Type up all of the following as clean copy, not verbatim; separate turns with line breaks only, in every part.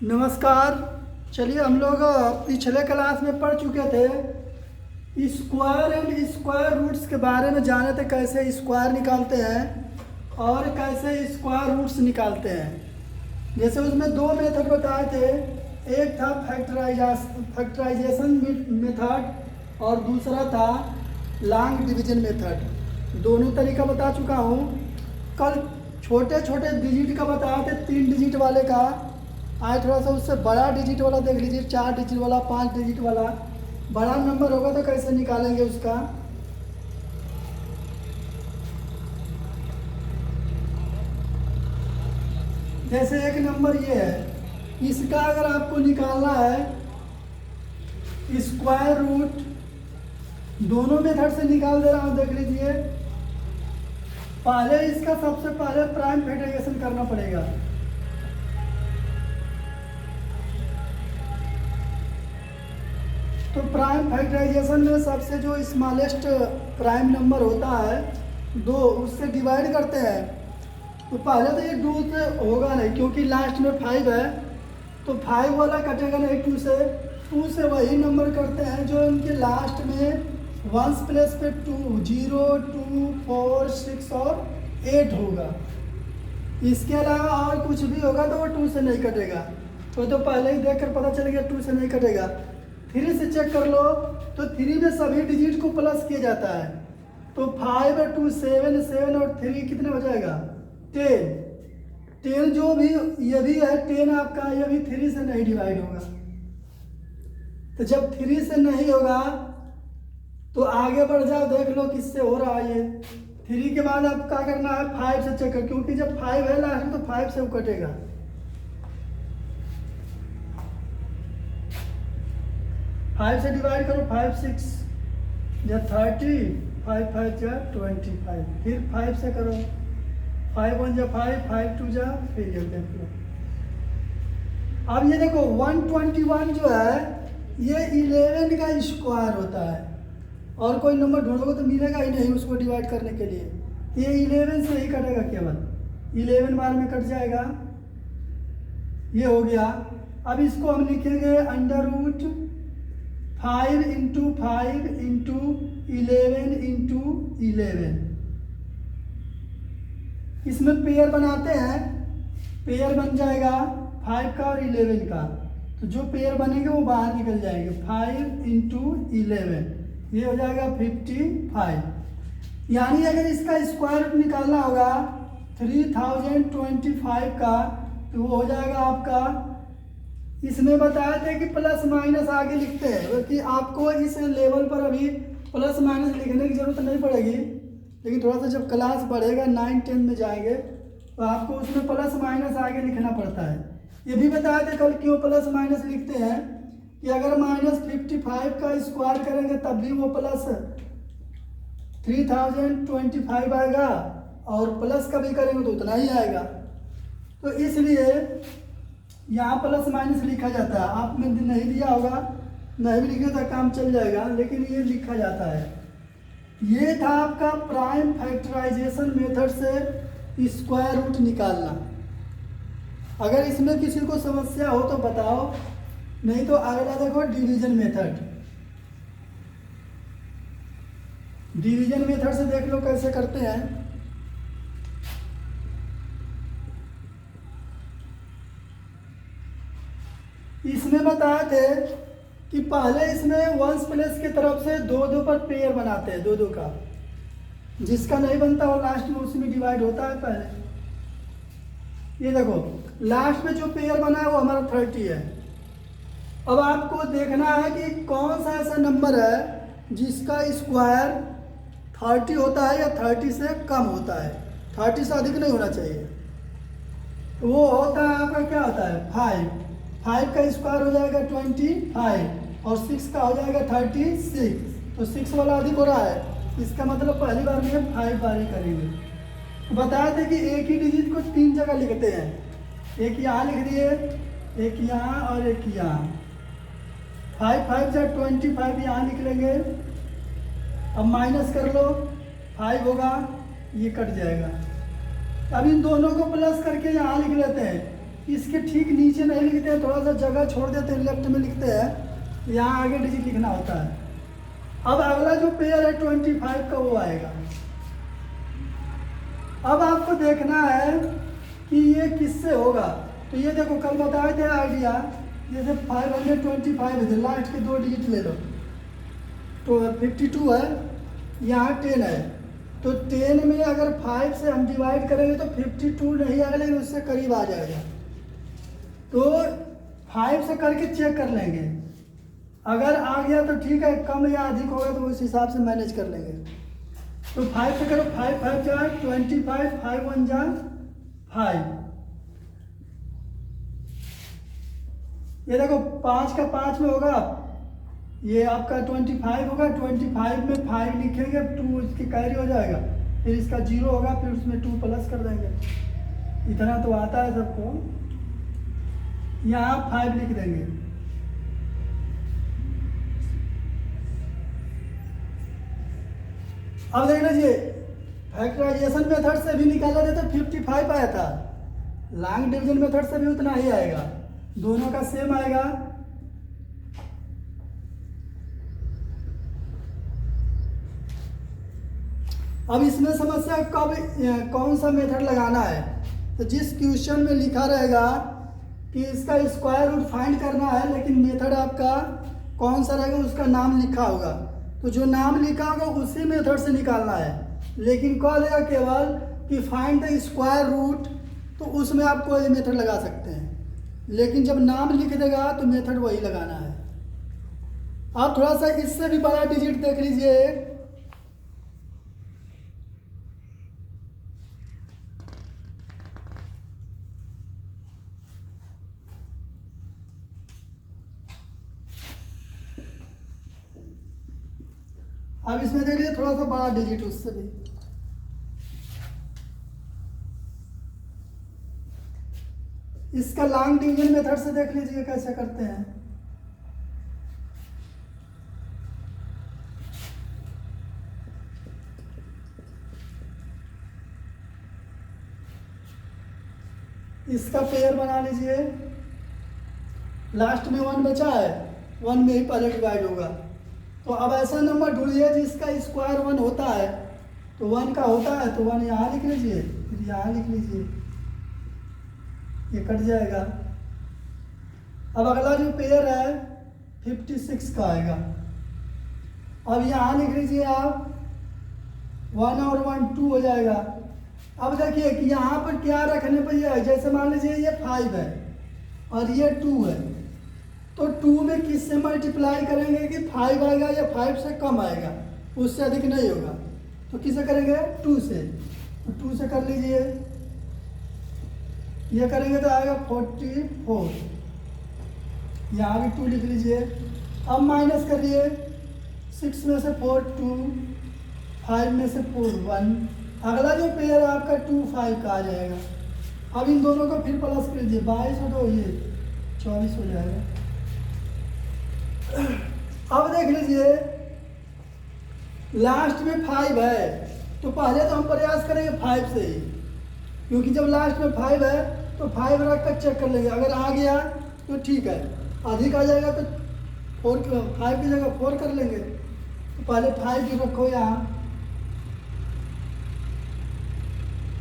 नमस्कार। चलिए हम लोग पिछले क्लास में पढ़ चुके थे स्क्वायर एंड स्क्वायर रूट्स के बारे में, जाने थे कैसे स्क्वायर निकालते हैं और कैसे स्क्वायर रूट्स निकालते हैं। जैसे उसमें दो मेथड बताए थे, एक था फैक्टराइजेशन मेथड और दूसरा था लॉन्ग डिवीजन मेथड। दोनों तरीका बता चुका हूँ। कल छोटे छोटे डिजिट का बताए थे, 3 डिजिट वाले का। आज थोड़ा सा उससे बड़ा डिजिट वाला देख लीजिए, 4 डिजिट वाला, 5 डिजिट वाला। बड़ा नंबर होगा तो कैसे निकालेंगे उसका। जैसे एक नंबर ये है, इसका अगर आपको निकालना है स्क्वायर रूट, दोनों मेथड से निकाल दे रहा हूँ, देख लीजिए। पहले इसका सबसे पहले प्राइम फैक्टराइजेशन करना पड़ेगा। तो प्राइम फैक्टराइजेशन में सबसे जो स्मॉलेस्ट प्राइम नंबर होता है 2, उससे डिवाइड करते हैं। तो पहले तो ये 2 से होगा नहीं, क्योंकि लास्ट में 5 है, तो 5 वाला कटेगा नहीं 2 से। 2 से वही नंबर करते हैं जो इनके लास्ट में वंस प्लेस पे 2, 0, 2, 4, 6 और 8 होगा। इसके अलावा और कुछ भी होगा तो वो 2 से नहीं कटेगा। तो पहले ही देखकर पता चल गया 2 से नहीं कटेगा। 3 से चेक कर लो, तो 3 में सभी डिजिट को प्लस किया जाता है। तो 5, 2, 7, 7 और 3 कितने हो जाएगा 10। 10 जो भी ये भी है 10 आपका, ये भी 3 से नहीं डिवाइड होगा। तो जब 3 से नहीं होगा तो आगे बढ़ जाओ, देख लो किससे हो रहा है ये। 3 के बाद आप क्या करना है, 5 से चेक कर, क्योंकि जब 5 है लास्ट में तो 5 से वो कटेगा। 5 से डिवाइड करो, 5 6 या 30, 5 5 जा 25। फिर 5 से करो, 5 1 जा 5, 5 2 जा, फिर ये देख लो। अब ये देखो 121 जो है ये 11 का स्क्वायर होता है, और कोई नंबर ढूंढोगे तो मिलेगा ही नहीं उसको डिवाइड करने के लिए। ये 11 से ही कटेगा, केवल 11 बार में कट जाएगा। ये हो गया। अब इसको हम लिखेंगे under root 5 into 5 into 11 into 11। इसमें पेयर बनाते हैं, पेयर बन जाएगा 5 का और 11 का। तो जो पेयर बनेंगे वो बाहर निकल जाएंगे। 5 इंटू 11 ये हो जाएगा 55। यानी अगर इसका स्क्वायर रूट निकालना होगा 3025 का, तो वो हो जाएगा आपका। इसमें बताया था कि प्लस माइनस आगे लिखते हैं, क्योंकि आपको इस लेवल पर अभी प्लस माइनस लिखने की जरूरत नहीं पड़ेगी, लेकिन थोड़ा सा जब क्लास बढ़ेगा 9 10 में जाएंगे तो आपको उसमें प्लस माइनस आगे लिखना पड़ता है। ये भी बताया था कल क्यों प्लस माइनस लिखते हैं, कि अगर -55 का स्क्वायर करेंगे तब भी वो प्लस 3025 आएगा, और प्लस का भी करेंगे तो उतना ही आएगा। तो इसलिए यहाँ प्लस माइनस लिखा जाता है। आपने नहीं दिया होगा, नहीं भी लिखे तो काम चल जाएगा, लेकिन ये लिखा जाता है। ये था आपका प्राइम फैक्टराइजेशन मेथड से स्क्वायर रूट निकालना। अगर इसमें किसी को समस्या हो तो बताओ, नहीं तो अगला देखो डिवीजन मेथड। डिवीजन मेथड से देख लो कैसे करते हैं। इसमें बताए थे कि पहले इसमें वंस प्लेस की तरफ से 2 पर पेयर बनाते हैं, 2 का। जिसका नहीं बनता वो लास्ट में उसी में डिवाइड होता है पहले। ये देखो लास्ट में जो पेयर बना है वो हमारा 30 है। अब आपको देखना है कि कौन सा ऐसा नंबर है जिसका स्क्वायर 30 होता है या 30 से कम होता है। 30 से अधिक नहीं होना चाहिए। वो होता है आपका, क्या होता है 5 का स्क्वायर हो जाएगा 25 और 6 का हो जाएगा 36। तो 6 वाला अधिक हो रहा है, इसका मतलब पहली बार में 5 बार ही करेंगे। तो बताया था कि एक ही डिजिट को 3 जगह लिखते हैं, एक यहाँ लिख दिए, एक यहाँ और एक यहाँ। 5 5 जा 25 यहाँ लिख लेंगे। अब माइनस कर लो, 5 होगा, ये कट जाएगा। अब इन दोनों को प्लस करके यहाँ लिख लेते हैं। इसके ठीक नीचे नहीं लिखते हैं, थोड़ा सा जगह छोड़ देते हैं, लेफ्ट में लिखते हैं, यहाँ आगे डिजिट लिखना होता है। अब अगला जो पेयर है 25 का वो आएगा। अब आपको देखना है कि ये किससे होगा। तो ये देखो कल बताए थे आइडिया, जैसे 525 है, लास्ट के 2 डिजिट ले लो, तो 52 है, यहाँ 10 है, तो 10 में अगर 5 से हम डिवाइड करेंगे तो 52 नहीं आएगा, लेकिन उससे करीब आ जाएगा। तो 5 से करके चेक कर लेंगे, अगर आ गया तो ठीक है, कम या अधिक होगा तो उस हिसाब से मैनेज कर लेंगे। तो 5 से करो, 5 5 जा 25, 5 1 जा 5। ये देखो 5 का 5 में होगा, ये आपका 25 होगा, 25 में 5 लिखेंगे, 2 इसकी कैरी हो जाएगा, फिर इसका 0 होगा, फिर उसमें 2 प्लस कर देंगे। इतना तो आता है सबको, यहाँ 5 लिख देंगे। अब देख लीजिए, फैक्टराइजेशन मेथड से भी निकाला जाए तो 55 आया था, लॉन्ग डिवीजन मेथड से भी उतना ही आएगा, दोनों का सेम आएगा। अब इसमें समस्या कब कौन सा मेथड लगाना है, तो जिस क्वेश्चन में लिखा रहेगा कि इसका स्क्वायर रूट फाइंड करना है, लेकिन मेथड आपका कौन सा रहेगा उसका नाम लिखा होगा, तो जो नाम लिखा होगा उसी मेथड से निकालना है। लेकिन कह देगा केवल कि फाइंड द स्क्वायर रूट, तो उसमें आप कोई मेथड लगा सकते हैं, लेकिन जब नाम लिख देगा तो मेथड वही लगाना है। आप थोड़ा सा इससे भी बड़ा डिजिट देख लीजिए, अब इसमें देख लीजिए थोड़ा सा बड़ा डिजिट उससे भी। इसका लॉन्ग डिवीजन मेथड से देख लीजिए कैसे करते हैं। इसका पेयर बना लीजिए, लास्ट में 1 बचा है, 1 में ही पहले डिवाइड होगा। तो अब ऐसा नंबर ढूंढिए जिसका स्क्वायर 1 होता है, तो 1 का होता है तो 1 यहाँ लिख लीजिए, फिर यहाँ लिख लीजिए, ये कट जाएगा। अब अगला जो पेयर है 56 का आएगा। अब यहाँ लिख लीजिए आप, 1 और 1 2 हो जाएगा। अब देखिए कि यहाँ पर क्या रखने पर यह है, जैसे मान लीजिए ये 5 है और ये 2 है, तो 2 में किससे मल्टीप्लाई करेंगे कि 5 आएगा या 5 से कम आएगा, उससे अधिक नहीं होगा, तो किसे करेंगे 2 से, तो 2 से कर लीजिए, ये करेंगे तो आएगा 44, यहाँ भी 2 लिख लीजिए। अब माइनस करिए, 6 में से 4 2, 5 में से 4 1, अगला जो पेयर है आपका 2 5 का आ जाएगा। अब इन दोनों को फिर प्लस कर लीजिए, 22 और 2 ये 24 हो जाएगा। अब देख लीजिए लास्ट में 5 है, तो पहले तो हम प्रयास करेंगे 5 से ही, क्योंकि जब लास्ट में 5 है तो 5 रख कर चेक कर लेंगे, अगर आ गया तो ठीक है, अधिक आ जाएगा तो 5 की जगह 4 कर लेंगे। तो पहले 5 की रखो यहाँ,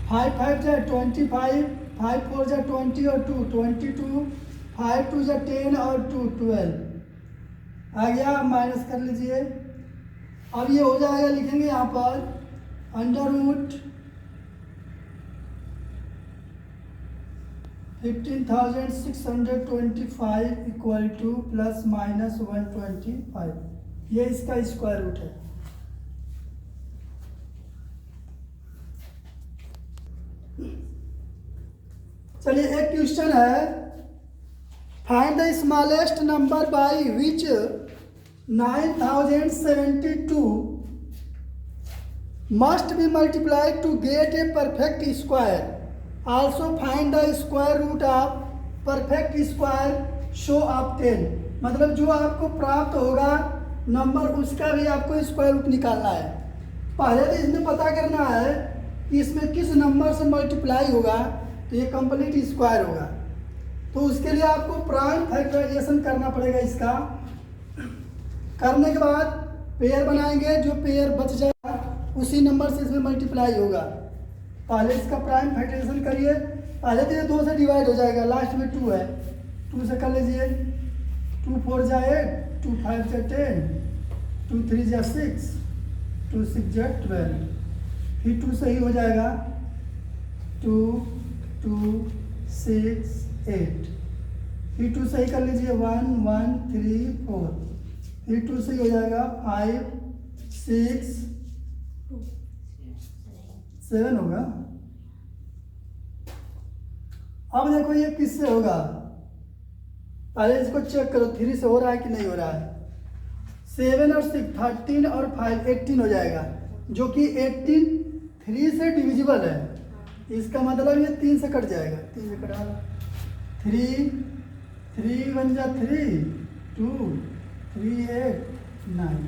5 5 जा 25, 5 4 जा 20 और 2 22, 5 2 जा 10 और 2 12 आ गया। माइनस कर लीजिए, अब ये हो जाएगा, लिखेंगे यहाँ पर under root 15,625 equal to plus minus 125, ये इसका स्क्वायर रूट है। चलिए एक क्वेश्चन है, find the smallest number by which 9072 must be multiplied to get a perfect square. Also find the square root of perfect square show obtain. मतलब जो आपको प्राप्त होगा नंबर, उसका भी आपको स्क्वायर रूट निकालना है। पहले तो इसमें पता करना है कि इसमें किस नंबर से मल्टीप्लाई होगा, तो ये कंप्लीट स्क्वायर होगा। तो उसके लिए आपको प्राइम फैक्टराइजेशन करना पड़ेगा। इसका करने के बाद पेयर बनाएंगे, जो पेयर बच जाएगा उसी नंबर से इसमें मल्टीप्लाई होगा। पहले इसका प्राइम फैक्टराइजेशन करिए। पहले तो ये 2 से डिवाइड हो जाएगा, लास्ट में 2 है, 2 से कर लीजिए। 2 4 जा 8, 2 5 जा 10, 2 3 जा 6, 2 6 जा 12, फिर 2 सही हो जाएगा, 2 2 6 8, फिर 2 सही कर लीजिए, 1 1 3 4, फिर 2 सही हो जाएगा, 5 6 7 होगा। अब देखो ये किससे होगा, पहले इसको चेक करो 3 से हो रहा है कि नहीं हो रहा है। 7 और 6 13 और 5 18 हो जाएगा, जो कि 18 3 से डिविजिबल है। इसका मतलब ये 3 से कट जाएगा, 3 से कटा 3 3 1 जा 3 2 3 8 9,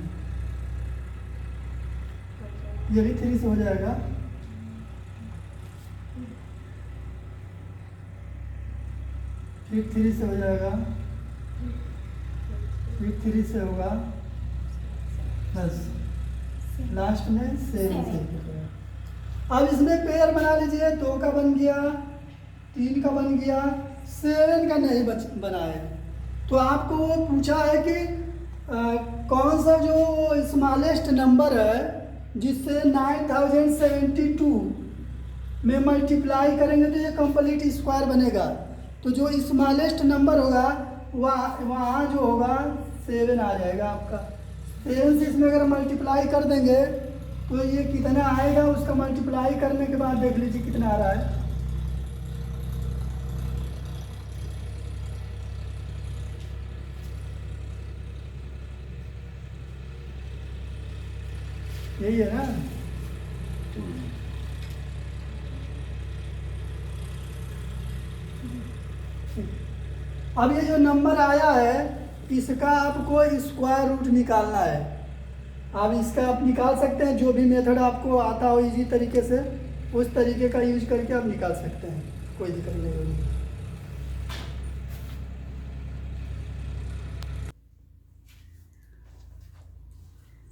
ये भी 3 से हो जाएगा। फिर 3 से हो जाएगा, फिर 3 से होगा, बस लास्ट में 7 से। अब इसमें पेयर बना लीजिए, 2 का बन गया, 3 का बन गया, 7 का नहीं बना है। तो आपको वो पूछा है कि कौन सा जो स्मॉलेस्ट नंबर है जिससे 9072 में मल्टीप्लाई करेंगे तो ये कंप्लीट स्क्वायर बनेगा। तो जो स्मॉलेस्ट नंबर होगा वहाँ जो होगा 7 आ जाएगा आपका। 7 से इसमें अगर मल्टीप्लाई कर देंगे तो ये कितना आएगा, उसका मल्टीप्लाई करने के बाद देख लीजिए कितना आ रहा है। यही है ना। अब ये जो नंबर आया है इसका आपको स्क्वायर रूट निकालना है। आप इसका आप निकाल सकते हैं, जो भी मेथड आपको आता हो इजी तरीके से उस तरीके का यूज करके आप निकाल सकते हैं, कोई दिक्कत नहीं होगी।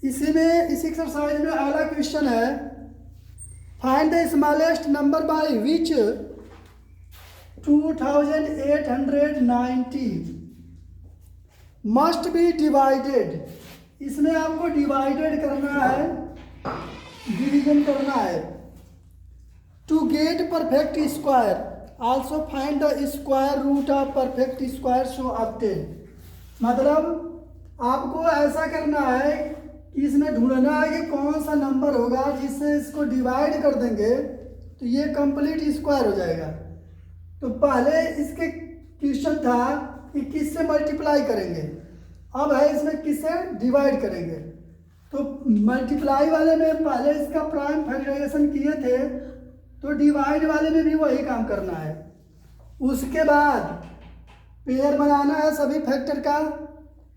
इसी एक्सरसाइज में अगला क्वेश्चन है, find the smallest number by which 2890 must be divided. इसमें आपको डिवाइडेड करना है, डिवीजन करना है। To get perfect square also find the square root of perfect square so obtain. मतलब आपको ऐसा करना है कि इसमें ढूंढना है कि कौन सा नंबर होगा जिससे इसको डिवाइड कर देंगे तो ये कंप्लीट स्क्वायर हो जाएगा। तो पहले इसके क्वेश्चन था कि किससे मल्टीप्लाई करेंगे, अब है इसमें किससे डिवाइड करेंगे। तो मल्टीप्लाई वाले में पहले इसका प्राइम फैक्टराइजेशन किए थे, तो डिवाइड वाले में भी वही काम करना है। उसके बाद पेयर बनाना है सभी फैक्टर का,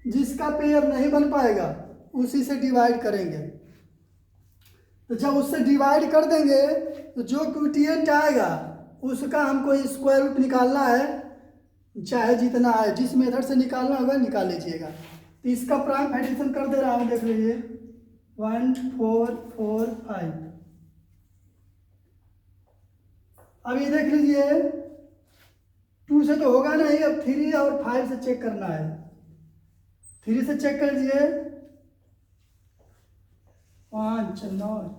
जिसका पेयर नहीं बन पाएगा उसी से डिवाइड करेंगे। तो जब उससे डिवाइड कर देंगे तो जो क्वोटिएंट आएगा उसका हमको स्क्वायर रूट निकालना है, चाहे जितना है, जिस मेथड से निकालना होगा निकाल लीजिएगा। तो इसका प्राइम फैक्टराइजेशन कर दे रहा हूँ, देख लीजिए 1 4 4 5। अब ये देख लीजिए 2 से तो होगा नहीं, अब 3 और 5 से चेक करना है। 3 से चेक कर लीजिए, 5 9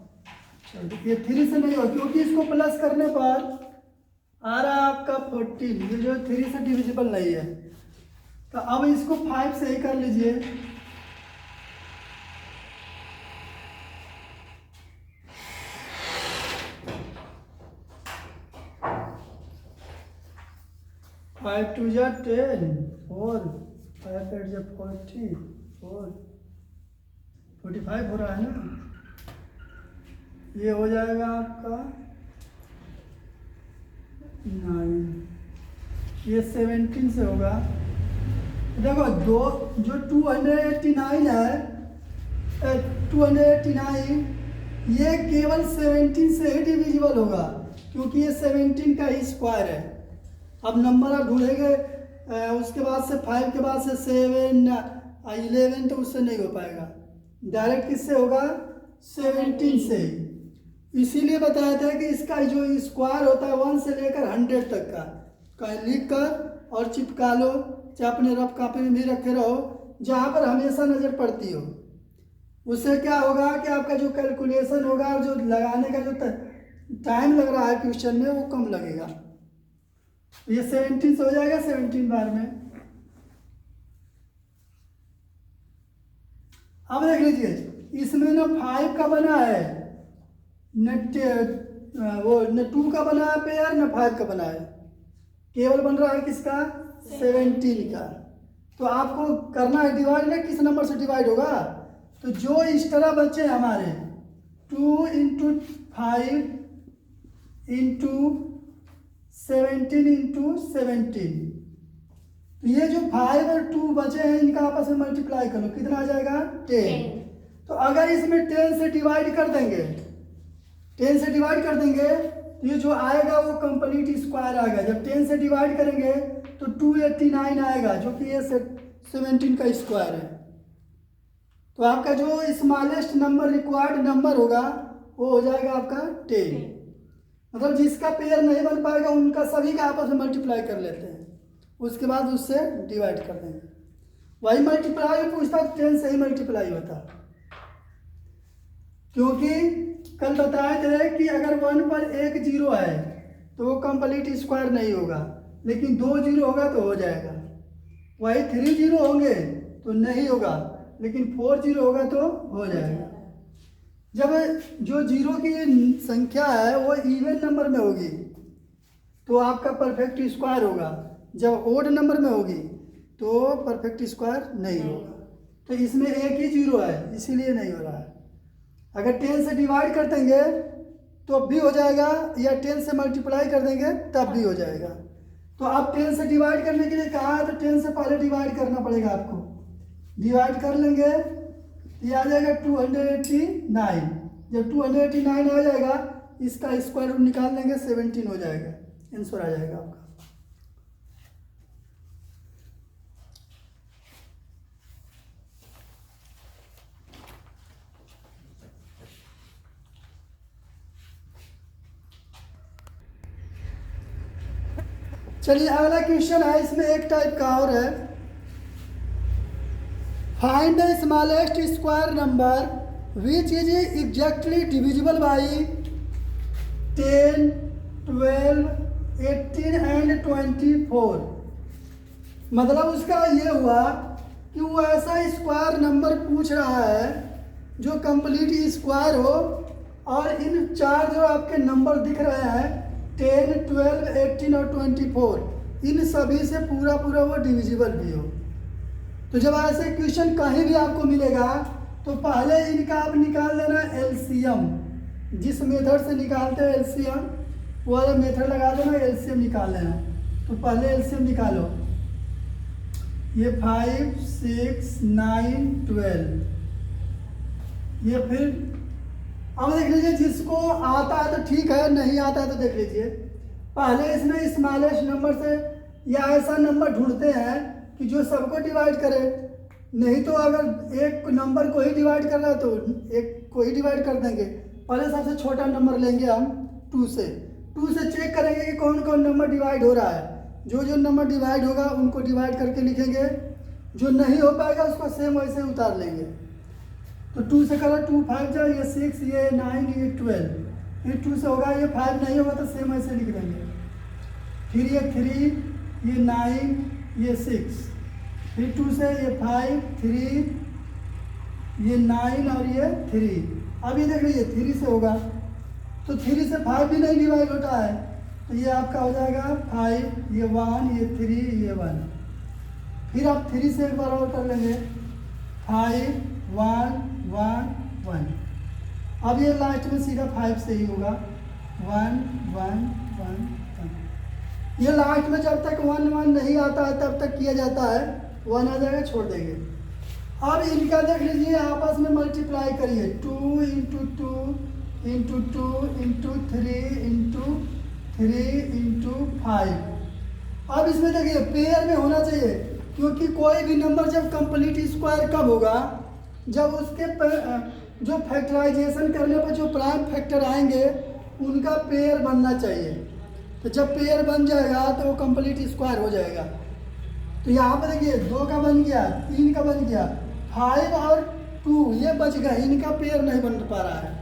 ये 3 से नहीं हो, क्योंकि इसको प्लस करने पर आ रहा है आपका 14, ये जो 3 से डिविजिबल नहीं है। तो अब इसको 5 से ही कर लीजिए। फाइव 2 जा 10, 4 5 8 जा 40, 45 हो रहा है ना। ये हो जाएगा आपका 9, ये 17 से होगा। देखो दो जो 289 है, 289 ये केवल 17 से ही डिविजिबल होगा, क्योंकि ये 17 का ही स्क्वायर है। अब नंबर आप ढूंढेंगे उसके बाद से 5 के बाद से 7 11 तो उससे नहीं हो पाएगा, डायरेक्ट किससे होगा 17 से। इसीलिए बताया था कि इसका जो स्क्वायर होता है 1 से लेकर 100 तक का कहीं लिख कर और चिपका लो, चाहे अपने रफ कॉपी में भी रखे रहो जहाँ पर हमेशा नज़र पड़ती हो। उससे क्या होगा कि आपका जो कैलकुलेशन होगा और जो लगाने का जो टाइम लग रहा है क्वेश्चन में वो कम लगेगा। ये 17 से हो जाएगा 17 बार में। अब देख लीजिए इसमें ना 5 का बना है न 2 का बना है पेयर न 5 का बना है, केवल बन रहा है किसका 17 का। तो आपको करना है डिवाइड ना किस नंबर से डिवाइड होगा, तो जो इस तरह बचे हमारे 2 इंटू 5 इंटू 17 इंटू 17, तो ये जो 5 और 2 बचे हैं इनका आपस में मल्टीप्लाई करो, कितना आ जाएगा 10। तो अगर इसमें 10 से डिवाइड कर देंगे, 10 से डिवाइड कर देंगे तो ये जो आएगा वो कंप्लीट स्क्वायर आएगा। जब 10 से डिवाइड करेंगे तो 289 आएगा जो कि ये 17 का स्क्वायर है। तो आपका जो स्मॉलेस्ट नंबर रिक्वायर्ड नंबर होगा वो हो जाएगा आपका 10। मतलब जिसका पेयर नहीं बन पाएगा उनका सभी का आपस में मल्टीप्लाई कर लेते हैं, उसके बाद उससे डिवाइड कर देंगे। वही मल्टीप्लाई में पूछता 10 से ही मल्टीप्लाई होता, क्योंकि कल बताए थे कि अगर 1 पर एक 0 है तो वो कंप्लीट स्क्वायर नहीं होगा, लेकिन 2 0 होगा तो हो जाएगा। वही 3 0 होंगे तो नहीं होगा, लेकिन 4 0 होगा तो हो जाएगा। जब जो 0 की संख्या है वो इवन नंबर में होगी तो आपका परफेक्ट स्क्वायर होगा, जब ओड नंबर में होगी तो परफेक्ट स्क्वायर नहीं होगा। तो इसमें एक ही 0 है इसीलिए नहीं हो रहा है। अगर 10 से डिवाइड कर देंगे तो भी हो जाएगा, या 10 से मल्टीप्लाई कर देंगे तब भी हो जाएगा। तो आप 10 से डिवाइड करने के लिए कहा है तो 10 से पहले डिवाइड करना पड़ेगा आपको। डिवाइड कर लेंगे ये आ जाएगा 289। जब 289 आ जाएगा इसका स्क्वायर रूट निकाल लेंगे 17 हो जाएगा, आंसर आ जाएगा आपका। चलिए अगला क्वेश्चन है, इसमें एक टाइप का और है। Find the smallest square number which is exactly divisible by 10, 12, 18 and 24। मतलब उसका ये हुआ कि वो ऐसा स्क्वायर नंबर पूछ रहा है जो कंप्लीट स्क्वायर हो और इन चार जो आपके नंबर दिख रहे हैं 10, 12, 18 और 24, इन सभी से पूरा पूरा वो डिविजिबल भी हो। तो जब ऐसे क्वेश्चन कहीं भी आपको मिलेगा तो पहले इनका आप निकाल लेना एलसीएम। जिस मेथड से निकालते हैं एलसीएम वो वाला मेथड लगा देना, एलसीएम निकाल लेना। तो पहले एलसीएम निकालो, ये 5, 6, 9, 12, ये फिर अब देख लीजिए जिसको आता है तो ठीक है, नहीं आता है तो देख लीजिए। पहले इसमें स्मॉलेस्ट नंबर से या ऐसा नंबर ढूंढते हैं कि जो सबको डिवाइड करे, नहीं तो अगर एक नंबर को ही डिवाइड करना है तो एक को ही डिवाइड कर देंगे। पहले सबसे छोटा नंबर लेंगे हम 2 से चेक करेंगे कि कौन कौन नंबर डिवाइड हो रहा है। जो नंबर डिवाइड होगा उनको डिवाइड करके लिखेंगे, जो नहीं हो पाएगा उसको सेम वैसे उतार लेंगे। तो 2 से करो 2 5 जा, ये 6, ये 9, ये 12, फिर 2 से होगा, ये 5 नहीं होगा तो सेम ऐसे लिख देंगे। फिर ये 3, ये 9, ये 6, फिर 2 से ये 5, 3, ये 9 और ये 3। अब ये देख लीजिए 3 से होगा तो 3 से 5 भी नहीं डिवाइड होता है, तो ये आपका हो जाएगा 5, ये 1, ये 3, ये 1। फिर आप 3 से एक बार और कर लेंगे 5, 1, 1, 1। अब ये लास्ट में सीधा 5 से ही होगा 1, 1, 1, 1। ये लास्ट में जब तक 1, 1 नहीं आता है तब तक किया जाता है, 1 आ जाएगा छोड़ देंगे। अब इनका देख लीजिए आपस में मल्टीप्लाई करिए, 2 into 2 into 2 into 3 into 3 into 5। अब इसमें देखिए पेयर में होना चाहिए, क्योंकि कोई भी नंबर जब कंप्लीट स्क्वायर कब होगा, जब उसके जो फैक्टराइजेशन करने पर जो प्राइम फैक्टर आएंगे उनका पेयर बनना चाहिए। तो जब पेयर बन जाएगा तो वो कंप्लीट स्क्वायर हो जाएगा। तो यहाँ पर देखिए 2 का बन गया, 3 का बन गया, 5 और 2 ये बच गया, इनका पेयर नहीं बन पा रहा है।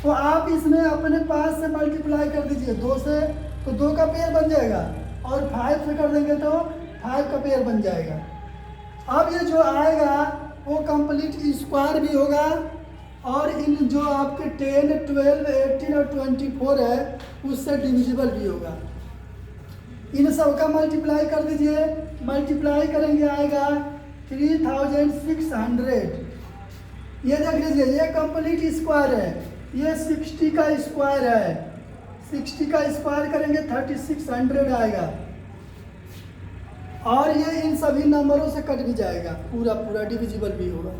तो आप इसमें अपने पास से मल्टीप्लाई कर दीजिए 2 से, तो 2 का पेयर बन जाएगा, और 5 से कर देंगे तो 5 का पेयर बन जाएगा। अब ये जो आएगा वो कंप्लीट स्क्वायर भी होगा, और इन जो आपके 10, 12, 18 और 24 है उससे डिविजिबल भी होगा। इन सब का मल्टीप्लाई कर दीजिए, मल्टीप्लाई करेंगे आएगा 3600। ये देख लीजिए ये कंप्लीट स्क्वायर है, ये 60 का स्क्वायर है, 60 का स्क्वायर करेंगे 3600 आएगा, और ये इन सभी नंबरों से कट भी जाएगा, पूरा पूरा डिविजिबल भी होगा।